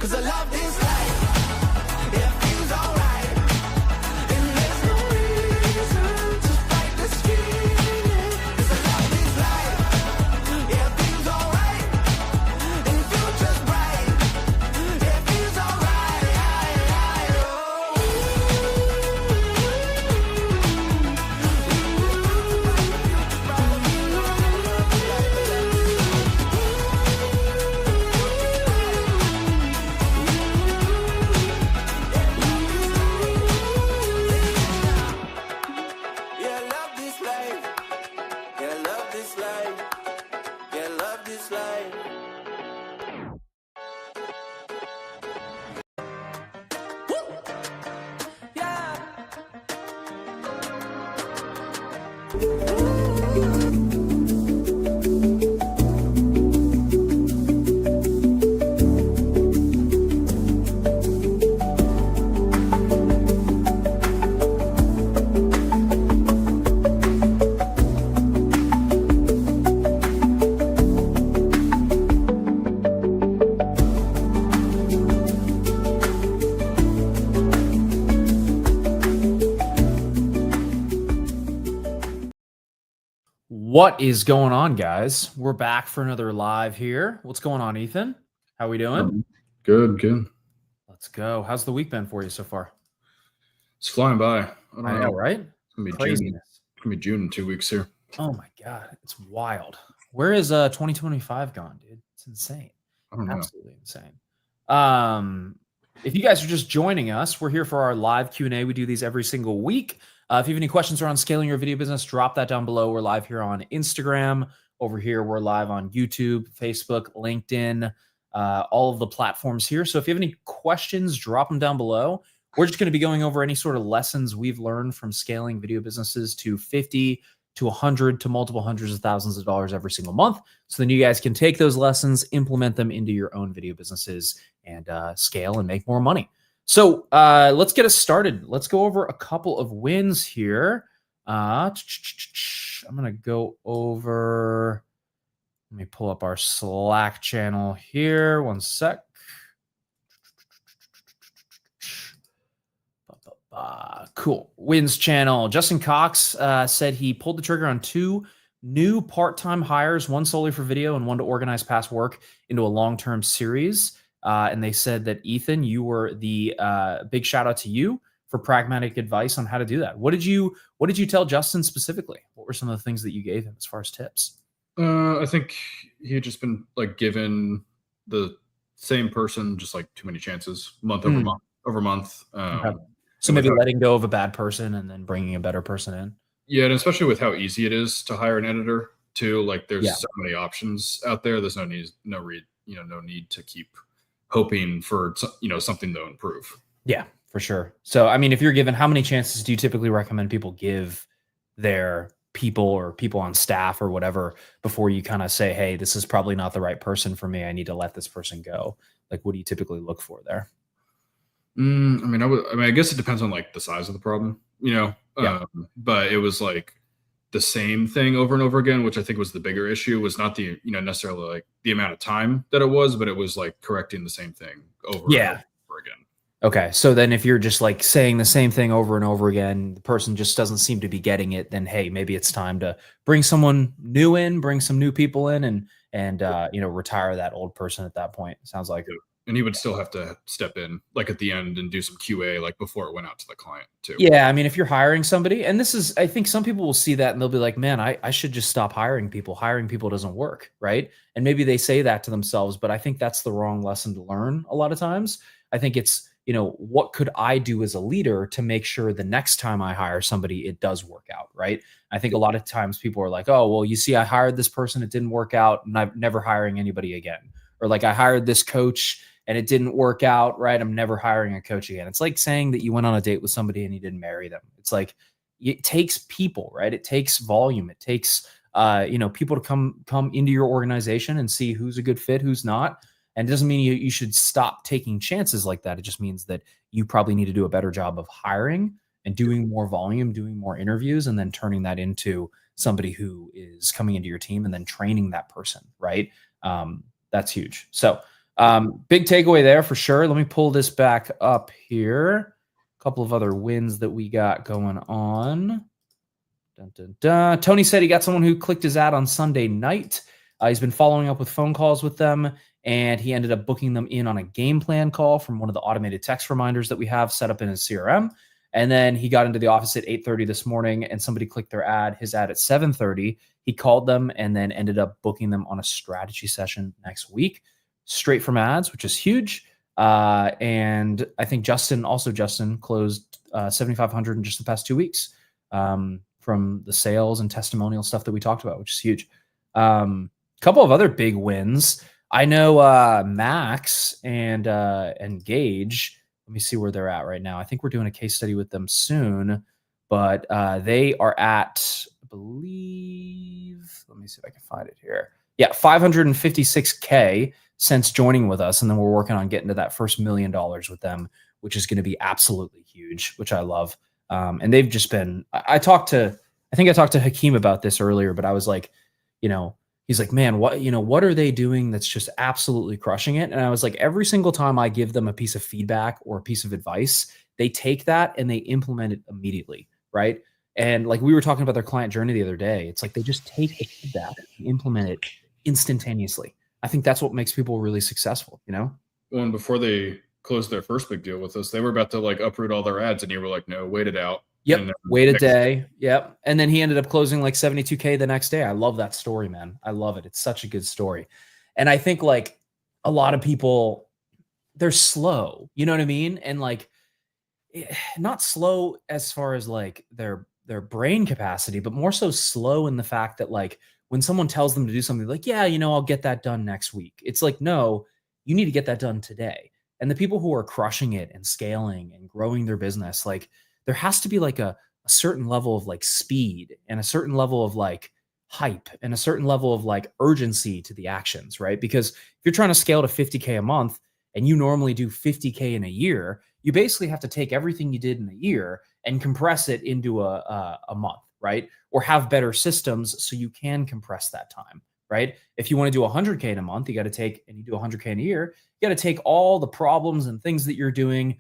'cause I love this life. It feels alright, and there's no reason to fight this feeling, 'cause I love this life. It feels alright, and the future's bright. It feels alright, yeah, love this life. Yeah, love this life. Yeah, love this life. Yeah. What is going on, guys? We're back for another live here. What's going on, Ethan? How we doing? Good. Let's go. How's the week been for you so far? It's flying by. I don't I know. know, right? It's gonna be June. Craziness. It's gonna be June in 2 weeks here. Oh my god, it's wild. Where is 2025 gone, dude? It's insane. I don't know. Absolutely insane. If you guys are just joining us, we're here for our live Q&A. We do these every single week. If you have any questions around scaling your video business, drop that down below. We're live here on Instagram. Over here, we're live on YouTube, Facebook, LinkedIn, all of the platforms here. So if you have any questions, drop them down below. We're just going to be going over any sort of lessons we've learned from scaling video businesses to 50 to 100 to multiple hundreds of thousands of dollars every single month. So then you guys can take those lessons, implement them into your own video businesses, and scale and make more money. So let's get us started. Let's go over a couple of wins here. I'm going to go over, let me pull up our Slack channel here. One sec. Cool. Wins channel. Justin Cox said he pulled the trigger on 2 new part-time hires, one solely for video and one to organize past work into a long-term series. And they said that, Ethan, you were the big shout out to you for pragmatic advice on how to do that. What did you tell Justin specifically? What were some of the things that you gave him as far as tips? I think he had just been like given the same person just like too many chances month over month. Okay. So maybe letting go of a bad person and then bringing a better person in. Yeah, and especially with how easy it is to hire an editor too. Like there's so many options out there. There's no need to keep hoping for something to improve. Yeah, for sure. So I mean, if you're given, how many chances do you typically recommend people give their people or people on staff or whatever before you kind of say, hey, this is probably not the right person for me, I need to let this person go? Like, what do you typically look for there? I guess it depends on like the size of the problem, but it was like the same thing over and over again, which I think was the bigger issue. Was not the necessarily like the amount of time that it was, but it was like correcting the same thing over and over again. Okay, so then if you're just like saying the same thing over and over again, the person just doesn't seem to be getting it, then hey, maybe it's time to bring someone new in, bring some new people in, and retire that old person at that point. Sounds like. And he would still have to step in like at the end and do some QA like before it went out to the client too. Yeah, I mean, if you're hiring somebody, and I think some people will see that and they'll be like, man, I should just stop hiring people. Hiring people doesn't work, right? And maybe they say that to themselves, but I think that's the wrong lesson to learn a lot of times. I think it's, what could I do as a leader to make sure the next time I hire somebody, it does work out, right? I think a lot of times people are like, oh, well, you see, I hired this person, it didn't work out, and I'm never hiring anybody again. Or like I hired this coach and it didn't work out, right? I'm never hiring a coach again. It's like saying that you went on a date with somebody and you didn't marry them. It's like, it takes people, right? It takes volume. It takes, people to come into your organization and see who's a good fit, who's not. And it doesn't mean you should stop taking chances like that. It just means that you probably need to do a better job of hiring and doing more volume, doing more interviews, and then turning that into somebody who is coming into your team and then training that person, right? That's huge. So Big takeaway there for sure. Let me pull this back up here. A couple of other wins that we got going on. Dun, dun, dun. Tony said he got someone who clicked his ad on Sunday night. He's been following up with phone calls with them, and he ended up booking them in on a game plan call from one of the automated text reminders that we have set up in his CRM. And then he got into the office at 8:30 this morning, and somebody clicked his ad at 7:30. He called them and then ended up booking them on a strategy session next week, straight from ads, which is huge. And I think Justin closed 7,500 in just the past 2 weeks from the sales and testimonial stuff that we talked about, which is huge. Couple of other big wins. I know Max and Gage. Let me see where they're at right now. I think we're doing a case study with them soon, but they are at, I believe, let me see if I can find it here. Yeah, 556K since joining with us. And then we're working on getting to that first $1 million with them, which is going to be absolutely huge, which I love. And they've just been, I think I talked to Hakeem about this earlier, but I was like, he's like, man, what are they doing that's just absolutely crushing it? And I was like, every single time I give them a piece of feedback or a piece of advice, they take that and they implement it immediately, right? And like we were talking about their client journey the other day, it's like they just take the feedback and implement it instantaneously. I think that's what makes people really successful, Well, and before they closed their first big deal with us, they were about to like uproot all their ads, and you were like, no, wait it out. Yep. Wait a day. Yep. And then he ended up closing like 72K the next day. I love that story, man. I love it. It's such a good story. And I think like a lot of people, they're slow, you know what I mean? And like not slow as far as like their brain capacity, but more so slow in the fact that like when someone tells them to do something like, yeah, I'll get that done next week. It's like, no, you need to get that done today. And the people who are crushing it and scaling and growing their business, like there has to be like a certain level of like speed and a certain level of like hype and a certain level of like urgency to the actions, right? Because if you're trying to scale to 50K a month and you normally do 50K in a year, you basically have to take everything you did in a year and compress it into a month, right? Or have better systems so you can compress that time, right? If you want to do 100K in a month, you got to take, and you do 100K in a year, you got to take all the problems and things that you're doing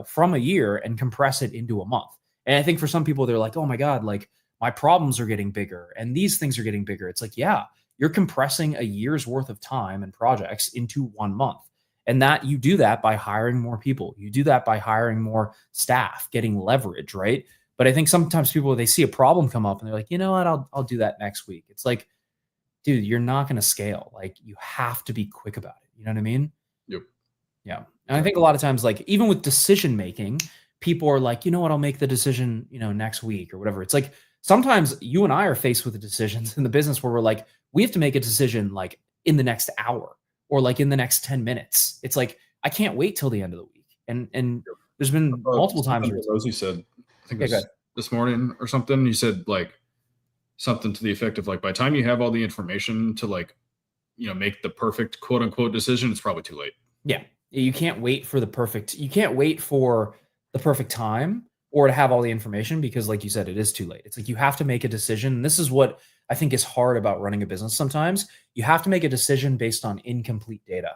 from a year and compress it into a month. And I think for some people, they're like, oh my God, like my problems are getting bigger and these things are getting bigger. It's like, yeah, you're compressing a year's worth of time and projects into 1 month. And that you do that by hiring more people. You do that by hiring more staff, getting leverage, right? But I think sometimes people, they see a problem come up and they're like, you know what, I'll do that next week. It's like, dude, you're not going to scale. Like you have to be quick about it. You know what I mean? Yep. Yeah. And I think a lot of times, like even with decision making, people are like, you know what, I'll make the decision, next week or whatever. It's like sometimes you and I are faced with the decisions in the business where we're like, we have to make a decision like in the next hour or like in the next 10 minutes. It's like, I can't wait till the end of the week. And there's been multiple times where Rosie said, I think it was this morning or something. You said like something to the effect of like, by the time you have all the information to like, make the perfect quote unquote decision, it's probably too late. Yeah. You can't wait for the perfect time or to have all the information because like you said, it is too late. It's like you have to make a decision. And this is what I think is hard about running a business sometimes. You have to make a decision based on incomplete data,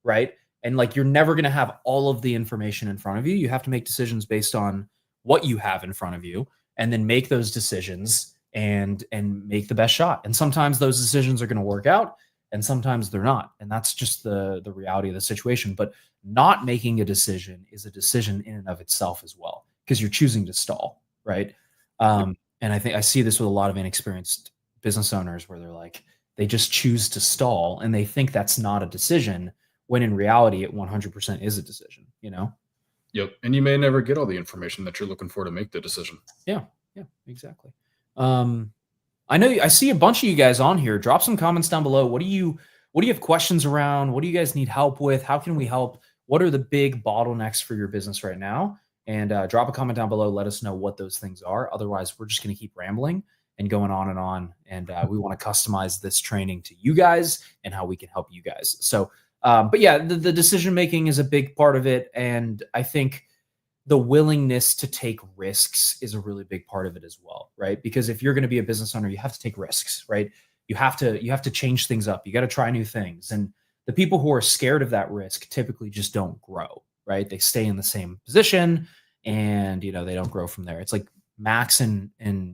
right? And like you're never going to have all of the information in front of you. You have to make decisions based on what you have in front of you and then make those decisions and make the best shot. And sometimes those decisions are going to work out and sometimes they're not. And that's just the reality of the situation. But not making a decision is a decision in and of itself as well, because you're choosing to stall, right? And I think I see this with a lot of inexperienced business owners where they're like, they just choose to stall and they think that's not a decision when in reality it 100% is a decision, Yep. And you may never get all the information that you're looking for to make the decision. Yeah, exactly. I know I see a bunch of you guys on here. Drop some comments down below. What do you have questions around? What do you guys need help with? How can we help? What are the big bottlenecks for your business right now? And drop a comment down below. Let us know what those things are. Otherwise, we're just going to keep rambling and going on and on. And we want to customize this training to you guys and how we can help you guys. So, but yeah, the decision-making is a big part of it. And I think the willingness to take risks is a really big part of it as well, right? Because if you're going to be a business owner, you have to take risks, right? You have to change things up. You got to try new things. And The people who are scared of that risk typically just don't grow, right? They stay in the same position and, they don't grow from there. It's like Max and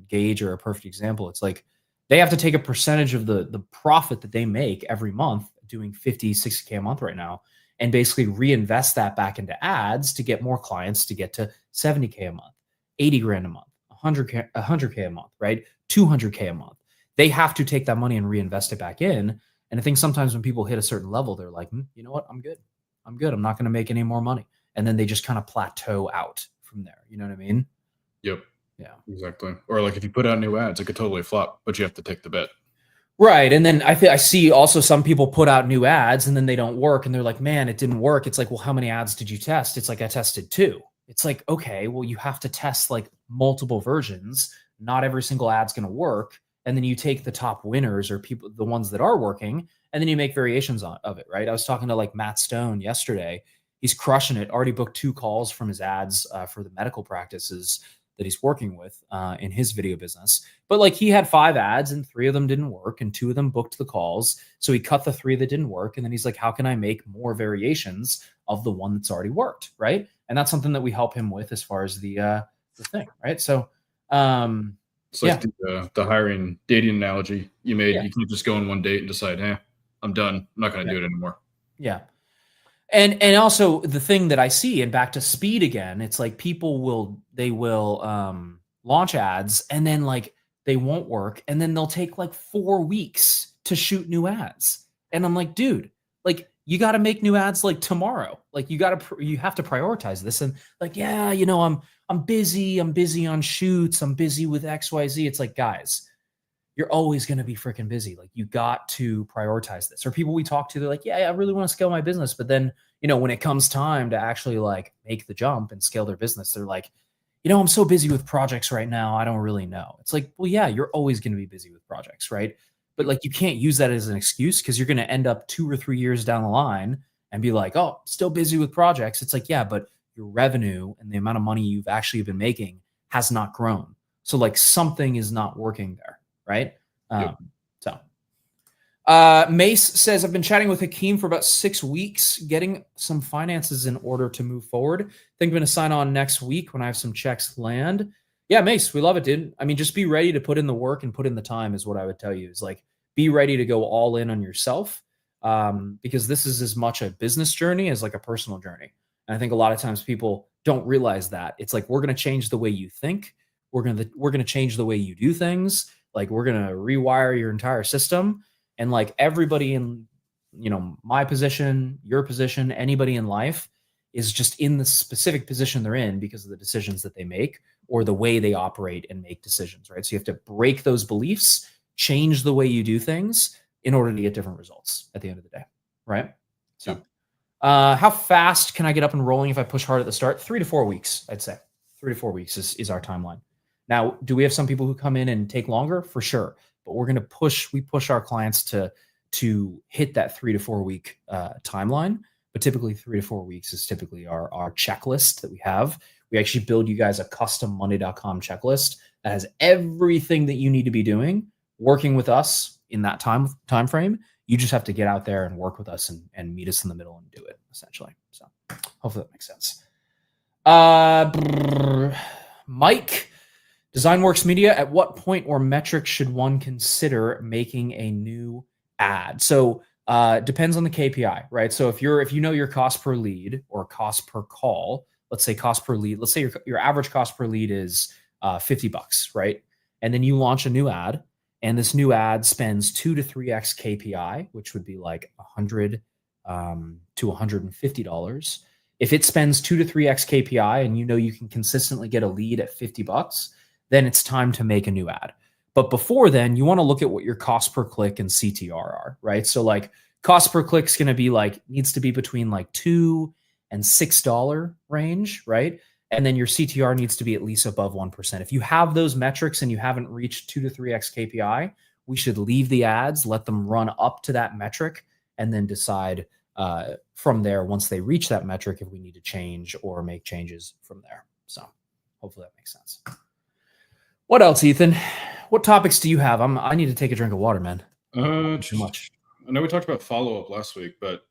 Gage are a perfect example. It's like they have to take a percentage of the profit that they make every month, doing 50, 60K a month right now, and basically reinvest that back into ads to get more clients, to get to 70K a month, 80 grand a month, 100K a month, right? 200K a month. They have to take that money and reinvest it back in. And I think sometimes when people hit a certain level, they're like, you know what? I'm good. I'm not going to make any more money. And then they just kind of plateau out from there. You know what I mean? Yep. Yeah, exactly. Or like if you put out new ads, it could totally flop, but you have to take the bet. right. And then I see also some people put out new ads and then they don't work. And they're like, man, it didn't work. It's like, well, how many ads did you test? It's like, I tested 2. It's like, okay, well, you have to test like multiple versions. Not every single ad's going to work. And then you take the top winners or people, the ones that are working, and then you make variations of it, right? I was talking to like Matt Stone yesterday. He's crushing it. Already booked 2 calls from his ads for the medical practices that he's working with in his video business. But like he had 5 ads and 3 of them didn't work and 2 of them booked the calls. So he cut the 3 that didn't work. And then he's like, how can I make more variations of the one that's already worked? Right. And that's something that we help him with as far as the thing. Right. So, it's like the hiring dating analogy you made. Yeah. You can't just go on one date and decide, hey, I'm done. I'm not going to do it anymore. Yeah. And also the thing that I see, and back to speed again, it's like people will launch ads and then like they won't work. And then they'll take like 4 weeks to shoot new ads. And I'm like, dude, like you got to make new ads like tomorrow. Like you have to prioritize this. And like, yeah, I'm busy on shoots. I'm busy with XYZ. It's like, guys, you're always going to be freaking busy. Like you got to prioritize this. Or people we talk to, they're like, yeah, I really want to scale my business. But then, when it comes time to actually like make the jump and scale their business, they're like, I'm so busy with projects right now. I don't really know. It's like, well, yeah, you're always going to be busy with projects, right? But like, you can't use that as an excuse because you're going to end up 2 or 3 years down the line and be like, oh, still busy with projects. It's like, yeah, but your revenue and the amount of money you've actually been making has not grown. So like something is not working there. Right. Yep. Mace says, I've been chatting with Hakeem for about 6 weeks, getting some finances in order to move forward. I think I'm going to sign on next week when I have some checks land. Yeah, Mace, we love it, dude. I mean, just be ready to put in the work and put in the time is what I would tell you, is like, be ready to go all in on yourself because this is as much a business journey as like a personal journey. And I think a lot of times people don't realize that. It's like, we're going to change the way you think. We're going to change the way you do things. Like we're going to rewire your entire system. And like everybody in, my position, your position, anybody in life is just in the specific position they're in because of the decisions that they make or the way they operate and make decisions, right? So you have to break those beliefs, change the way you do things in order to get different results at the end of the day, right? So how fast can I get up and rolling if I push hard at the start? 3 to 4 weeks, I'd say. 3 to 4 weeks is our timeline. Now, do we have some people who come in and take longer? For sure. But we're going to push our clients to hit that 3 to 4 week timeline. But typically 3 to 4 weeks is typically our checklist that we have. We actually build you guys a custom Monday.com checklist that has everything that you need to be doing, working with us in that time frame. You just have to get out there and work with us and meet us in the middle and do it, essentially. So hopefully that makes sense. Mike, DesignWorks Media, at what point or metric should one consider making a new ad? So depends on the KPI, right? So if you know your cost per lead or cost per call, let's say cost per lead, let's say your average cost per lead is $50, right? And then you launch a new ad, and this new ad spends 2 to 3x KPI, which would be like $100 to $150. If it spends 2 to 3x KPI and you can consistently get a lead at $50, then it's time to make a new ad. But before then, you want to look at what your cost per click and CTR are, right? So like cost per click is going to be needs to be between like $2 and $6 range, right? And then your CTR needs to be at least above 1%. If you have those metrics and you haven't reached 2 to 3x KPI, we should leave the ads, let them run up to that metric, and then decide from there, once they reach that metric, if we need to change or make changes from there. So hopefully that makes sense. What else, Ethan? What topics do you have? I need to take a drink of water, man. Too much. I know we talked about follow up last week, but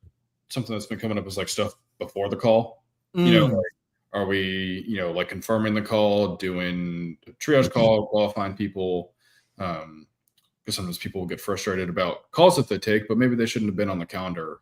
something that's been coming up is like stuff before the call. You know, Mm. like, are we, like confirming the call, doing a triage call, qualifying people? Because sometimes people will get frustrated about calls that they take, but maybe they shouldn't have been on the calendar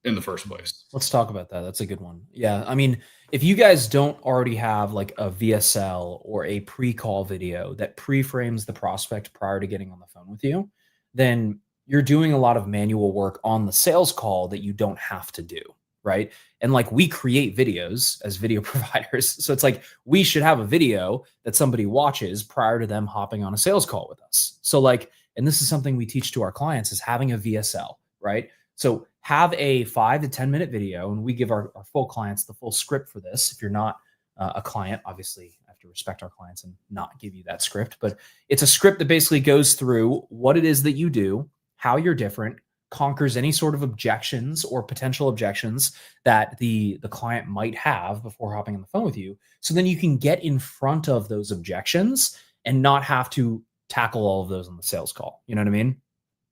in the first place. Let's talk about that. That's a good one. Yeah. I mean, if you guys don't already have like a VSL or a pre-call video that pre-frames the prospect prior to getting on the phone with you, then you're doing a lot of manual work on the sales call that you don't have to do. Right. And like we create videos as video providers. So it's like we should have a video that somebody watches prior to them hopping on a sales call with us. So like, and this is something we teach to our clients is having a VSL, right? So have a 5 to 10 minute video, and we give our full clients the full script for this. If you're not a client, obviously I have to respect our clients and not give you that script, but it's a script that basically goes through what it is that you do, how you're different, conquers any sort of objections or potential objections that the client might have before hopping on the phone with you. So then you can get in front of those objections and not have to tackle all of those on the sales call. You know what I mean?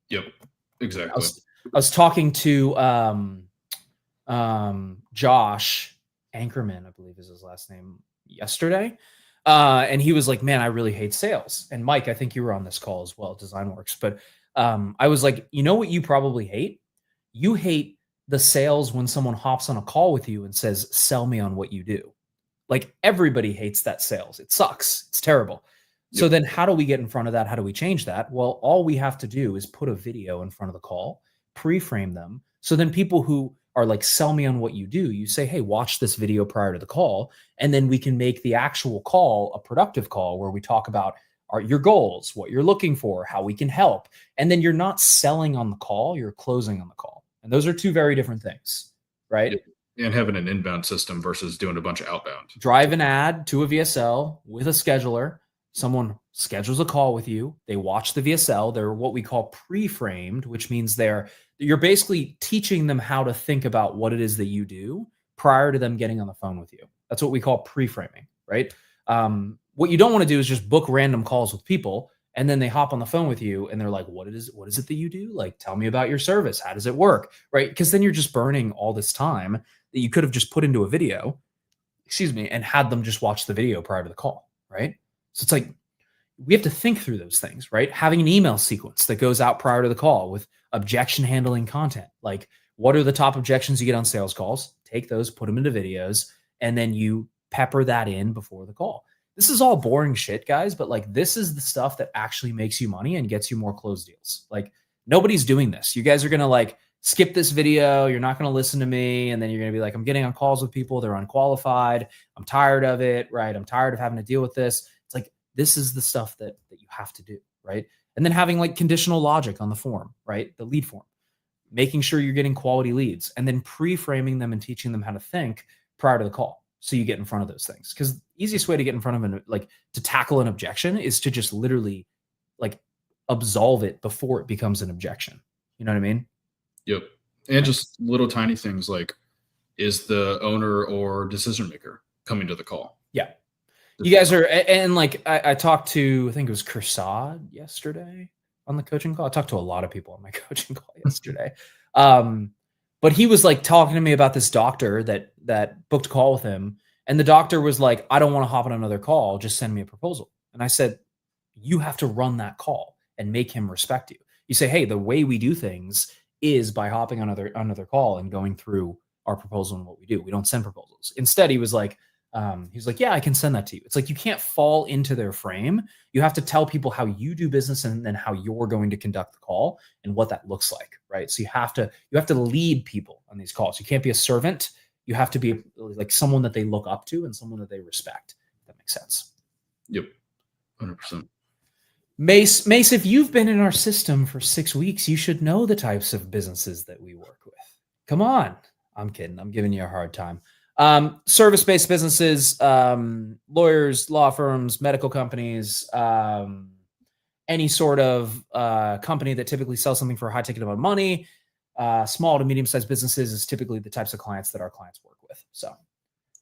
Yep, exactly. I was talking to Josh Anchorman, I believe is his last name, yesterday. And he was like, man, I really hate sales. And Mike, I think you were on this call as well, DesignWorks. But I was like, you know what you probably hate? You hate the sales when someone hops on a call with you and says, sell me on what you do. Like everybody hates that sales. It sucks. It's terrible. So Yep. then how do we get in front of that? How do we change that? Well, all we have to do is put a video in front of the call, pre-frame them. So then people who are like, sell me on what you do, you say, hey, watch this video prior to the call. And then we can make the actual call a productive call where we talk about your goals, what you're looking for, how we can help. And then you're not selling on the call, you're closing on the call. And those are two very different things, right? Yep. And having an inbound system versus doing a bunch of outbound. Drive an ad to a VSL with a scheduler. Someone schedules a call with you. They watch the VSL. They're what we call pre-framed, which means you're basically teaching them how to think about what it is that you do prior to them getting on the phone with you. That's what we call pre-framing, right? What you don't want to do is just book random calls with people and then they hop on the phone with you and they're like, what is it that you do? Like, tell me about your service. How does it work? Right? Because then you're just burning all this time that you could have just put into a video, and had them just watch the video prior to the call, right? So it's like, we have to think through those things, right? Having an email sequence that goes out prior to the call with objection handling content. Like, what are the top objections you get on sales calls? Take those, put them into videos, and then you pepper that in before the call. This is all boring shit, guys, but like, this is the stuff that actually makes you money and gets you more closed deals. Like, nobody's doing this. You guys are going to like skip this video. You're not going to listen to me. And then you're going to be like, I'm getting on calls with people. They're unqualified. I'm tired of it, right? I'm tired of having to deal with this. It's like, this is the stuff that you have to do, right? And then having like conditional logic on the form, right? The lead form, making sure you're getting quality leads and then pre-framing them and teaching them how to think prior to the call. So you get in front of those things. Because the easiest way to get in front of to tackle an objection is to just literally like absolve it before it becomes an objection. You know what I mean? Yep. And just little tiny things like, is the owner or decision maker coming to the call? Yeah. You guys are, and like I talked to, I think it was Kursad yesterday on the coaching call. I talked to a lot of people on my coaching call yesterday. But he was like talking to me about this doctor that booked a call with him. And the doctor was like, I don't want to hop on another call. Just send me a proposal. And I said, you have to run that call and make him respect you. You say, hey, the way we do things is by hopping on another call and going through our proposal and what we do. We don't send proposals. Instead, he was like, yeah, I can send that to you. It's like, you can't fall into their frame. You have to tell people how you do business and then how you're going to conduct the call and what that looks like. Right. So you have to lead people on these calls. You can't be a servant. You have to be like someone that they look up to and someone that they respect. If that makes sense. Yep. 100%. Mace, if you've been in our system for 6 weeks, you should know the types of businesses that we work with. Come on. I'm kidding. I'm giving you a hard time. Service-based businesses, lawyers, law firms, medical companies, any sort of company that typically sells something for a high ticket amount of money, small to medium-sized businesses is typically the types of clients that our clients work with. So,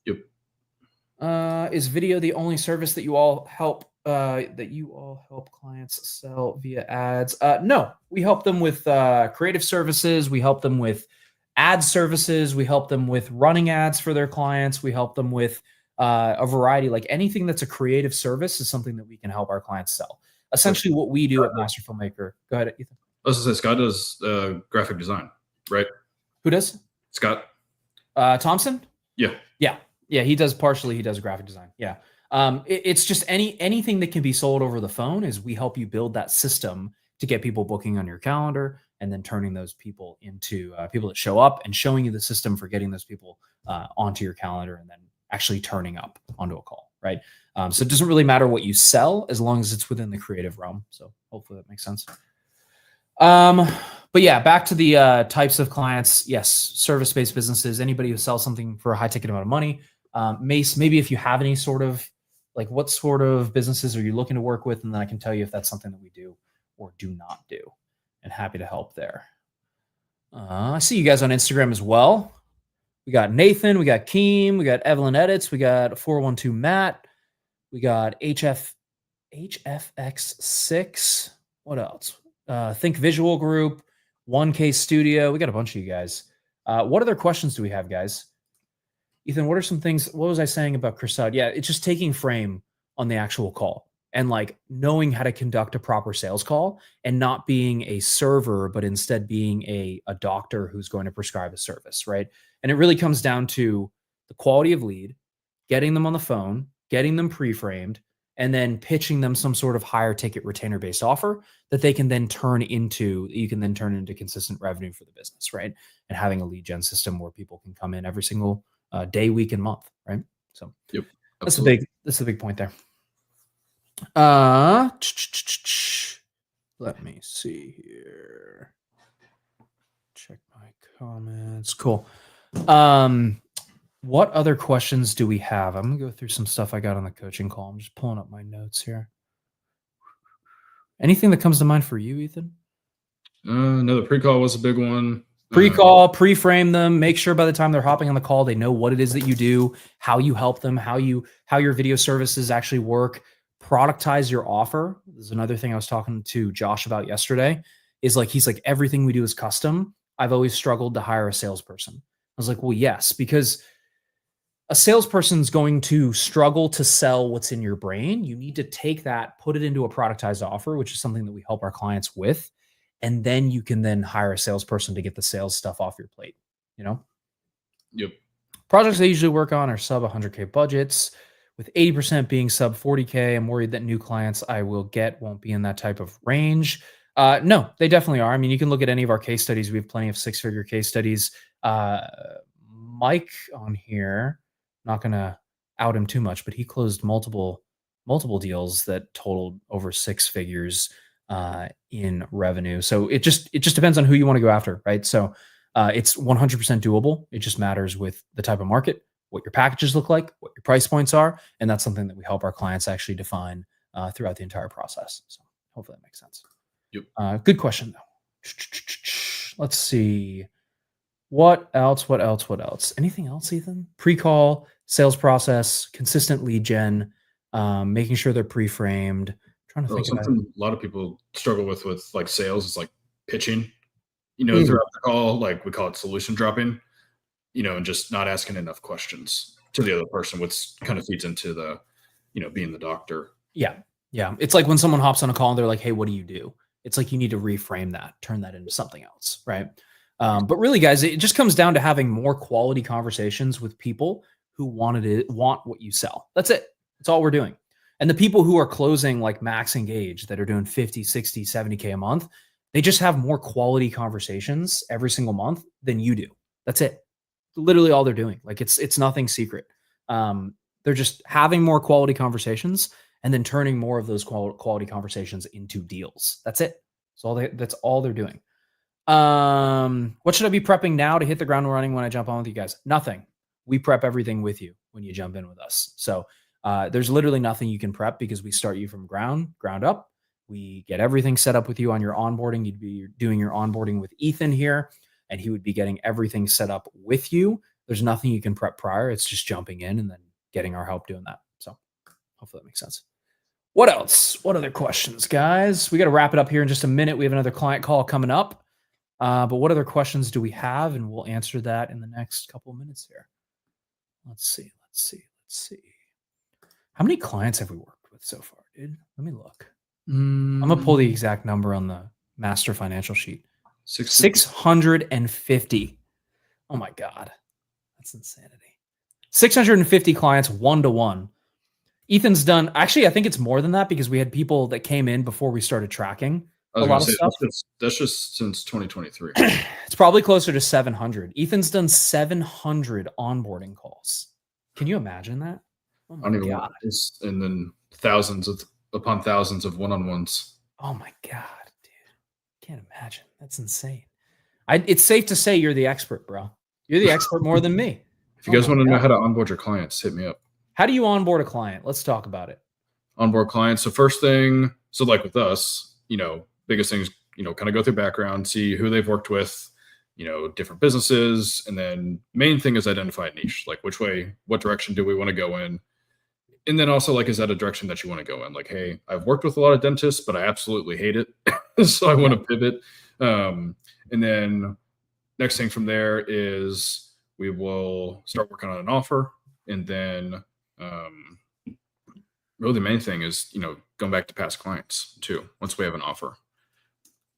Yep. Is video the only service that you all help that you all help clients sell via ads. No, we help them with creative services. We help them with ad services. We help them with running ads for their clients. We help them with a variety, like anything that's a creative service is something that we can help our clients sell. Essentially, what we do at Master Filmmaker. Go ahead, Ethan. I was gonna say Scott does graphic design, right? Who does? Scott. Thompson? Yeah. Yeah, he does partially. He does graphic design. Yeah. It's just anything that can be sold over the phone is we help you build that system to get people booking on your calendar and then turning those people into people that show up and showing you the system for getting those people onto your calendar and then actually turning up onto a call, right? So it doesn't really matter what you sell as long as it's within the creative realm. So hopefully that makes sense. But yeah, back to the types of clients. Yes, service-based businesses, anybody who sells something for a high ticket amount of money. Mace, maybe if you have any sort of, like, what sort of businesses are you looking to work with? And then I can tell you if that's something that we do or do not do. And happy to help there. I see you guys on Instagram as well. We got Nathan, we got Keem, we got Evelyn Edits, we got 412 Matt, we got HFX6. What else? Think Visual Group, 1K Studio. We got a bunch of you guys. What other questions do we have, guys? Ethan, what are some things? What was I saying about Chris Saad? Yeah, it's just taking frame on the actual call and like knowing how to conduct a proper sales call and not being a server, but instead being a doctor who's going to prescribe a service, right? And it really comes down to the quality of lead, getting them on the phone, getting them pre-framed, and then pitching them some sort of higher ticket retainer based offer that they can then turn into, you can then turn into consistent revenue for the business, right? And having a lead gen system where people can come in every single day, week, and month, right? So Yep, that's a big point there. Let me see here. Check my comments. Cool. What other questions do we have? I'm gonna go through some stuff I got on the coaching call. I'm just pulling up my notes here. Anything that comes to mind for you, Ethan? No, the pre-call was a big one. Pre-call, pre-frame them, make sure by the time they're hopping on the call, they know what it is that you do, how you help them, how your video services actually work. Productize your offer. This is another thing I was talking to Josh about yesterday, is like, he's like, everything we do is custom. I've always struggled to hire a salesperson. I was like, well, yes, because a salesperson's going to struggle to sell what's in your brain. You need to take that, put it into a productized offer, which is something that we help our clients with. And then you can then hire a salesperson to get the sales stuff off your plate, you know? Yep. Projects I usually work on are sub 100K budgets, with 80% being sub 40K. I'm worried that new clients I will get won't be in that type of range. No, they definitely are. I mean, you can look at any of our case studies. We have plenty of six-figure case studies. Mike on here, not going to out him too much, but he closed multiple deals that totaled over six figures in revenue. So it just depends on who you want to go after, right? So it's 100% doable. It just matters with the type of market, what your packages look like, what your price points are, and that's something that we help our clients actually define throughout the entire process. So hopefully that makes sense. Yep. Good question though. Let's see. What else? Anything else, Ethan? Pre-call, sales process, consistent lead gen, making sure they're pre-framed. Trying to think about something a lot of people struggle with like sales is like pitching, throughout the call, like we call it solution dropping, and just not asking enough questions to the other person, which kind of feeds into the, being the doctor. Yeah. It's like when someone hops on a call and they're like, hey, what do you do? It's like you need to reframe that, turn that into something else, right? But really, guys, it just comes down to having more quality conversations with people who want what you sell. That's it. That's all we're doing. And the people who are closing like Max Engage that are doing 50, 60, 70K a month, they just have more quality conversations every single month than you do. That's it. Literally all they're doing. Like it's nothing secret. They're just having more quality conversations and then turning more of those quality conversations into deals. That's it. That's all they're doing. What should I be prepping now to hit the ground running when I jump on with you guys? Nothing. We prep everything with you when you jump in with us. So there's literally nothing you can prep because we start you from ground up. We get everything set up with you on your onboarding. You'd be doing your onboarding with Ethan here, and he would be getting everything set up with you. There's nothing you can prep prior. It's just jumping in and then getting our help doing that. So hopefully that makes sense. What else? What other questions, guys? We got to wrap it up here in just a minute. We have another client call coming up. But what other questions do we have? And we'll answer that in the next couple of minutes here. Let's see. How many clients have we worked with so far, dude? Let me look. I'm going to pull the exact number on the master financial sheet. 650. Oh my God. That's insanity. 650 clients, 1-to-1. Ethan's done, actually, I think it's more than that because we had people that came in before we started tracking a lot of stuff. That's just since 2023. It's probably closer to 700. Ethan's done 700 onboarding calls. Can you imagine that? Oh my God. And then thousands upon thousands of one-on-ones. Oh my God, dude. Can't imagine. That's insane. It's safe to say you're the expert, bro. You're the expert more than me. If you guys want to know how to onboard your clients, hit me up. How do you onboard a client? Let's talk about it. Onboard clients. So first thing, so like with us, biggest things, kind of go through background, see who they've worked with, different businesses. And then main thing is identify a niche, like what direction do we want to go in? And then also is that a direction that you want to go in? Like, hey, I've worked with a lot of dentists, but I absolutely hate it. So I want to pivot. And then next thing from there is we will start working on an offer. And then really the main thing is, going back to past clients too, once we have an offer.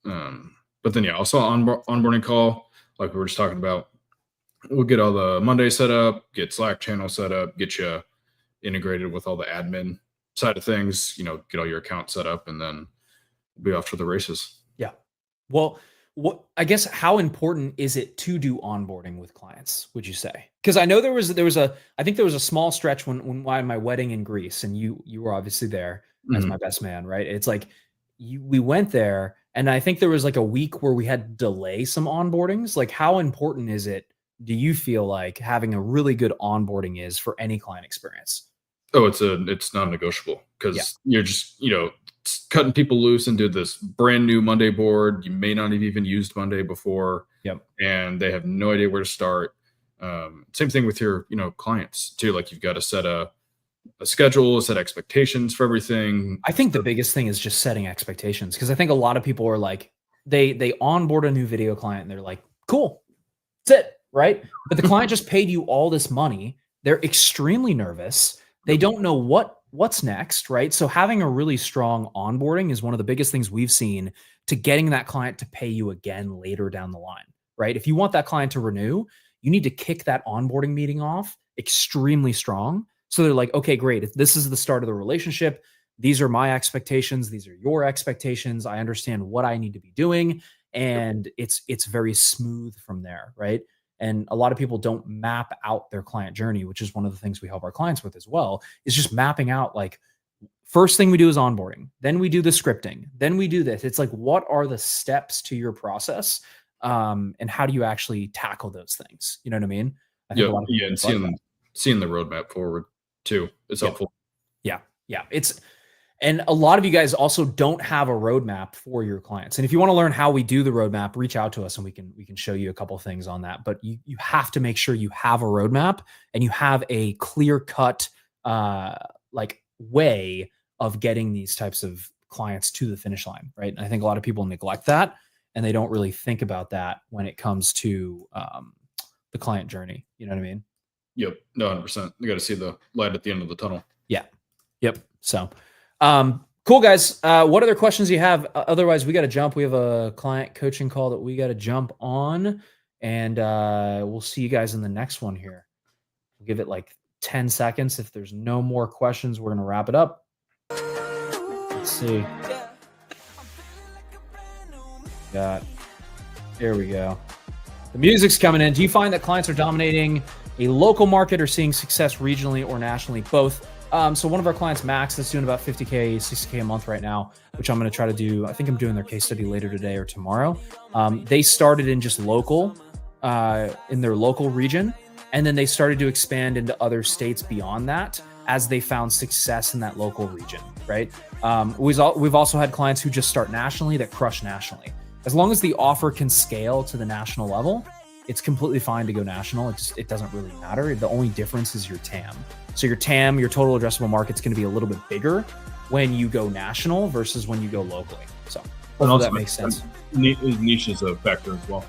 But then, also onboarding call, like we were just talking about, we'll get all the Monday set up, get Slack channel set up, get you integrated with all the admin side of things, get all your accounts set up, and then we'll be off to the races. Yeah. Well, I guess how important is it to do onboarding with clients, would you say? Because I know there was a small stretch when my wedding in Greece, and you were obviously there as my best man, right? It's like we went there, and I think there was a week where we had to delay some onboardings. Like, how important is it, do you feel like, having a really good onboarding is for any client experience? Oh, it's non-negotiable because you're just, cutting people loose into this brand new Monday board. You may not have even used Monday before. Yep. And they have no idea where to start. Same thing with your, clients too. Like, you've got to set a schedule, set expectations for everything. I think the biggest thing is just setting expectations, because I think a lot of people are like, they onboard a new video client and they're like, cool, that's it, right? But the client just paid you all this money. They're extremely nervous. They don't know what's next, right? So having a really strong onboarding is one of the biggest things we've seen to getting that client to pay you again later down the line, right? If you want that client to renew, you need to kick that onboarding meeting off extremely strong. So they're like, okay, great. If this is the start of the relationship, these are my expectations. These are your expectations. I understand what I need to be doing. And it's very smooth from there, right? And a lot of people don't map out their client journey, which is one of the things we help our clients with as well, is just mapping out, like, first thing we do is onboarding. Then we do the scripting. Then we do this. It's like, what are the steps to your process? And how do you actually tackle those things? You know what I mean? I think and seeing the roadmap forward too is helpful. Yeah. And a lot of you guys also don't have a roadmap for your clients. And if you want to learn how we do the roadmap, reach out to us and we can show you a couple of things on that. But you have to make sure you have a roadmap and you have a clear-cut way of getting these types of clients to the finish line, right? And I think a lot of people neglect that, and they don't really think about that when it comes to the client journey. You know what I mean? Yep. No, 100%. You got to see the light at the end of the tunnel. Yeah. Yep. So, cool, guys. What other questions do you have? Otherwise, we got to jump. We have a client coaching call that we got to jump on, and we'll see you guys in the next one here. We'll give it like 10 seconds. If there's no more questions, we're going to wrap it up. Let's see. There we go. The music's coming in. Do you find that clients are dominating a local market or seeing success regionally or nationally? Both. So one of our clients, Max, that's doing about 50K, 60K a month right now, which I'm going to try to do. I think I'm doing their case study later today or tomorrow. They started in just local, in their local region, and then they started to expand into other states beyond that as they found success in that local region, right? We've also had clients who just start nationally that crush nationally. As long as the offer can scale to the national level, it's completely fine to go national. It doesn't really matter. The only difference is your TAM. So your TAM, your total addressable market, is going to be a little bit bigger when you go national versus when you go locally. So And hopefully also, that makes sense. Niche is a factor as well.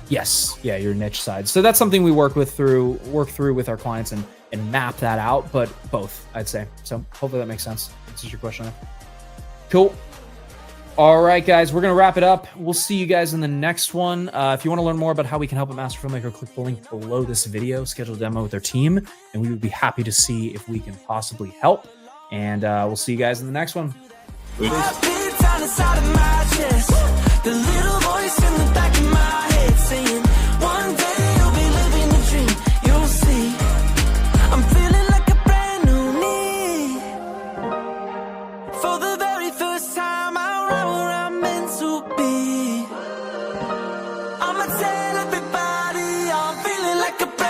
Yes, yeah, your niche side. So that's something we work through with our clients and map that out. But both, I'd say. So hopefully that makes sense. This is your question. Cool. All right, guys, we're gonna wrap it up. We'll see you guys in the next one. If you want to learn more about how we can help a master filmmaker, click the link below this video. Schedule a demo with their team, and we would be happy to see if we can possibly help. And we'll see you guys in the next one. Peace. Heartbeat down inside of my chest. The little voice in the back of my head saying, one day you'll be living the dream. You'll see. I'm feeling like a brand new me. For the very first time, I'm right where I'm meant to be. I'ma tell everybody I'm feeling like a brand